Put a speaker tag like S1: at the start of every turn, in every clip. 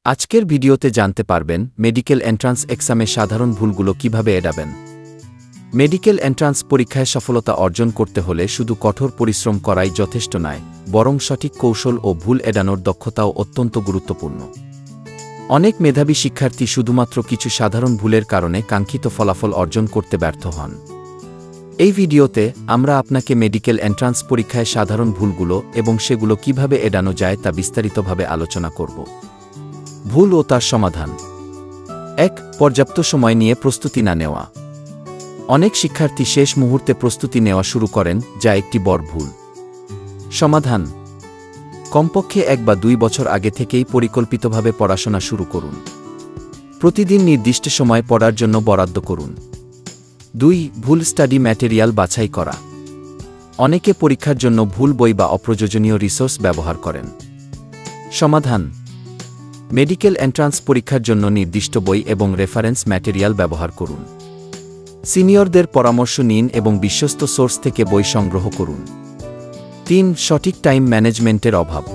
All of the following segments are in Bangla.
S1: আজকের ভিডিওতে জানতে পারবেন মেডিকেল এন্ট্রান্স এক্সামে সাধারণ ভুলগুলো কিভাবে এড়াবেন। মেডিকেল এন্ট্রান্স পরীক্ষায় সফলতা অর্জন করতে হলে শুধু কঠোর পরিশ্রম করাই যথেষ্ট নয়, বরং সঠিক কৌশল ও ভুল এড়ানোর দক্ষতাও অত্যন্ত গুরুত্বপূর্ণ। অনেক মেধাবী শিক্ষার্থী শুধুমাত্র কিছু সাধারণ ভুলের কারণে কাঙ্ক্ষিত ফলাফল অর্জন করতে ব্যর্থ হন। এই ভিডিওতে আমরা আপনাকে মেডিকেল এন্ট্রান্স পরীক্ষায় সাধারণ ভুলগুলো এবং সেগুলো কিভাবে এড়ানো যায় তা বিস্তারিতভাবে আলোচনা করব। ভুল ও তার সমাধান। ১. পর্যাপ্ত সময় নিয়ে প্রস্তুতি না নেওয়া। অনেক শিক্ষার্থী শেষ মুহূর্তে প্রস্তুতি নেওয়া শুরু করেন, যা একটি বড় ভুল। সমাধান: কমপক্ষে ১ বা ২ বছর আগে থেকেই পরিকল্পিতভাবে পড়াশোনা শুরু করুন। প্রতিদিন নির্দিষ্ট সময় পড়ার জন্য বরাদ্দ করুন। ২. ভুল স্টাডি ম্যাটেরিয়াল বাছাই করা। অনেকে পরীক্ষার জন্য ভুল বই বা অপ্রয়োজনীয় রিসোর্স ব্যবহার করেন। সমাধান: মেডিকেল এন্ট্রান্স পরীক্ষার জন্য নির্দিষ্ট বই এবং রেফারেন্স ম্যাটেরিয়াল ব্যবহার করুন। সিনিয়রদের পরামর্শ নিন এবং বিশ্বস্ত সোর্স থেকে বই সংগ্রহ করুন। ৩. সঠিক টাইম ম্যানেজমেন্টের অভাব।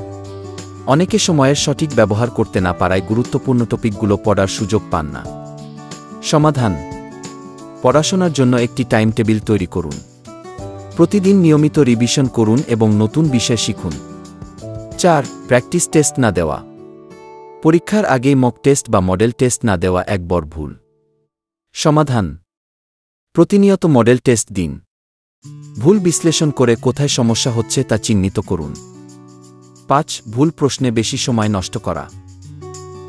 S1: অনেকে সময়ের সঠিক ব্যবহার করতে না পারায় গুরুত্বপূর্ণ টপিকগুলো পড়ার সুযোগ পান না। সমাধান: পড়াশোনার জন্য একটি টাইম টেবিল তৈরি করুন। প্রতিদিন নিয়মিত রিভিশন করুন এবং নতুন বিষয় শিখুন। ৪. প্র্যাকটিস টেস্ট না দেওয়া। পরীক্ষার আগেই মক টেস্ট বা মডেল টেস্ট না দেওয়া এক বড় ভুল। সমাধান: প্রতিনিয়ত মডেল টেস্ট দিন। ভুল বিশ্লেষণ করে কোথায় সমস্যা হচ্ছে তা চিহ্নিত করুন। ৫. ভুল প্রশ্নে বেশি সময় নষ্ট করা।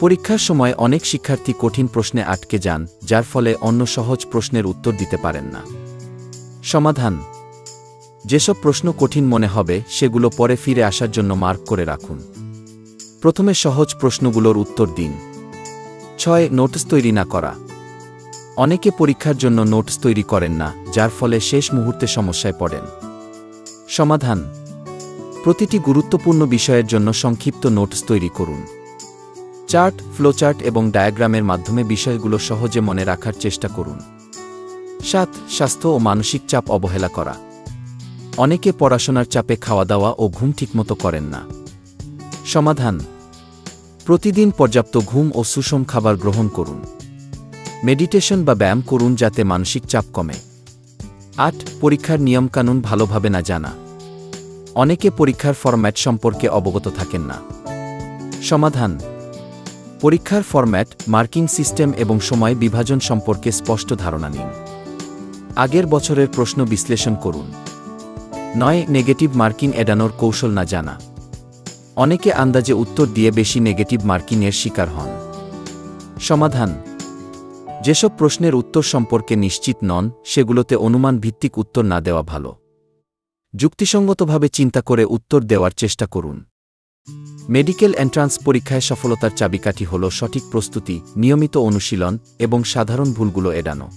S1: পরীক্ষার সময় অনেক শিক্ষার্থী কঠিন প্রশ্নে আটকে যান, যার ফলে অন্য সহজ প্রশ্নের উত্তর দিতে পারেন না। সমাধান: যেসব প্রশ্ন কঠিন মনে হবে সেগুলো পরে ফিরে আসার জন্য মার্ক করে রাখুন। প্রথমে সহজ প্রশ্নগুলোর উত্তর দিন। ৬. নোটস তৈরি না করা। অনেকে পরীক্ষার জন্য নোটস তৈরি করেন না, যার ফলে শেষ মুহূর্তে সমস্যায় পড়েন। সমাধান: প্রতিটি গুরুত্বপূর্ণ বিষয়ের জন্য সংক্ষিপ্ত নোটস তৈরি করুন। চার্ট, ফ্লোচার্ট এবং ডায়াগ্রামের মাধ্যমে বিষয়গুলো সহজে মনে রাখার চেষ্টা করুন। ৭. স্বাস্থ্য ও মানসিক চাপ অবহেলা করা। অনেকে পড়াশোনার চাপে খাওয়া দাওয়া ও ঘুম ঠিকমতো করেন না। সমাধান: প্রতিদিন পর্যাপ্ত ঘুম ও সুষম খাবার গ্রহণ করুন। মেডিটেশন বা ব্যায়াম করুন যাতে মানসিক চাপ কমে। ৮. পরীক্ষার নিয়মকানুন ভালোভাবে না জানা। অনেকে পরীক্ষার ফরম্যাট সম্পর্কে অবগত থাকেন না। সমাধান: পরীক্ষার ফরম্যাট, মার্কিং সিস্টেম এবং সময় বিভাজন সম্পর্কে স্পষ্ট ধারণা নিন। আগের বছরের প্রশ্ন বিশ্লেষণ করুন। ৯. নেগেটিভ মার্কিং এড়ানোর কৌশল না জানা। অনেকে আন্দাজে উত্তর দিয়ে বেশি নেগেটিভ মার্কিংয়ের শিকার হন। সমাধান: যেসব প্রশ্নের উত্তর সম্পর্কে নিশ্চিত নন সেগুলোতে অনুমান ভিত্তিক উত্তর না দেওয়া ভালো। যুক্তিসঙ্গতভাবে চিন্তা করে উত্তর দেওয়ার চেষ্টা করুন। মেডিকেল এন্ট্রান্স পরীক্ষায় সফলতার চাবিকাঠি হল সঠিক প্রস্তুতি, নিয়মিত অনুশীলন এবং সাধারণ ভুলগুলো এড়ানো।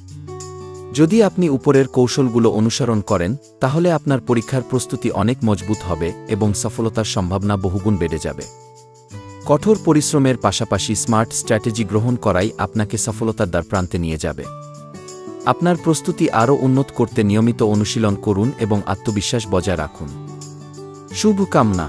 S1: যদি আপনি উপরের কৌশলগুলো অনুসরণ করেন, তাহলে আপনার পরীক্ষার প্রস্তুতি অনেক মজবুত হবে এবং সফলতার সম্ভাবনা বহুগুণ বেড়ে যাবে। কঠোর পরিশ্রমের পাশাপাশি স্মার্ট স্ট্র্যাটেজি গ্রহণ করাই আপনাকে সফলতার দ্বারপ্রান্তে নিয়ে যাবে। আপনার প্রস্তুতি আরও উন্নত করতে নিয়মিত অনুশীলন করুন এবং আত্মবিশ্বাস বজায় রাখুন। শুভকামনা।